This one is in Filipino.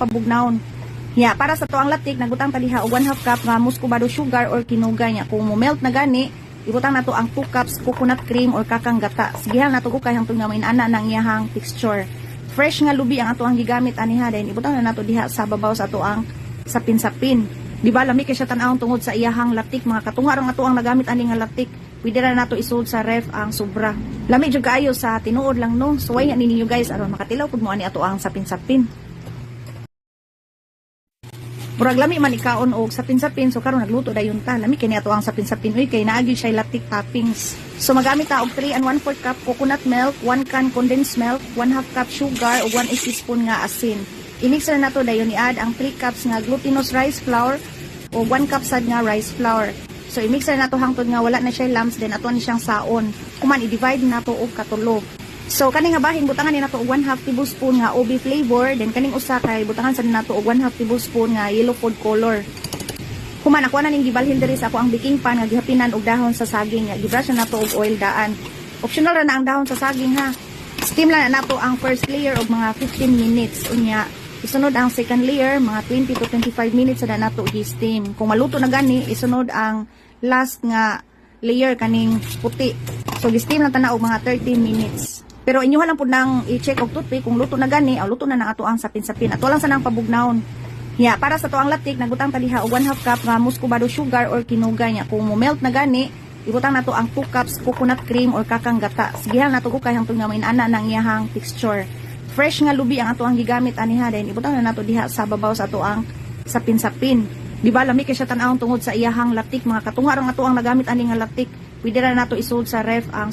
pabugnawon. Ya, para sa tuang latik nagutang taliha og 1/2 cup nga muscovado sugar or kinugay nya. Kung mo melt na gani, ibutang nato ang 2 cups coconut cream or kakang gata. Sigihan nato kay hangtod nga mainana nang iyahang texture. Fresh nga lubi ang ato ang gigamit aniha, then ibutang na nato diha sa babaw sa ato ang sapin-sapin. Di ba lami kay siya tan-awon tungod sa iyahang latik, mga katunga ang ato ang nagamit ani nga latik. Pwede na nato isold sa ref ang sobra. Lami jud kaayo sa tinuod lang no. Suway nga ninyo guys aron makatilaw pud mo ani ato ang sapin-sapin. Murag lami man ikaon og sapin-sapin, so karon nagluto dayon ta. Lami kay ni ato ang sapin-sapin uy kay naagi siya latik toppings. So magamit ta og 3 and 1/4 cup coconut milk, 1 can condensed milk, 1/2 cup sugar ug 1 teaspoon nga asin. I-mix na nato dayon i-add ang 3 cups nga glutinous rice flour o 1 cup sad nga rice flour. So i-mix na nato hangtod nga wala na siya lumps, then ato ni siyang saon. Kuman i-divide nato og katulo. So kaning nga bahin butangan ni nato og 1/2 tablespoon nga OB flavor, then kaning usa kay butangan sa nato og 1/2 tablespoon nga yellow food color. Kuman ako na ning gibalhin diri sa ako ang baking pan nga gihapinan og dahon sa saging nga gibrush na nato og oil daan. Optional ra na ang dahon sa saging ha. Steam lang na nato ang first layer og mga 15 minutes unya. Isunod ang second layer mga 20 to 25 minutes na nato i-steam. Kung maluto na gani, isunod ang last nga layer kaning puti. So gi-steam lang ta na og mga 30 minutes. Pero inyo lang po nang i-check og toothpick kung luto na gani o luto na ato ang sapin-sapin. Ato lang sa nang pabugnawon. Ya, para sa tuang latik nagutang taliha og 1/2 cup nga muscovado sugar or kinugay nya. Kung mo melt na gani, ibutang nato ang 2 cups coconut cream or kakang gata. Sigihan nato kay hangtod nga mainana nang iyahang texture. Fresh nga lubi ang ato ang gigamit aniha, then ibutang na nato diha sa babaw sa ato ang sapin-sapin. Di ba lami kay siya tan-awon tungod sa iyahang latik, mga katunga ang ato ang nagamit ani nga latik. Pwede ra nato isold sa ref ang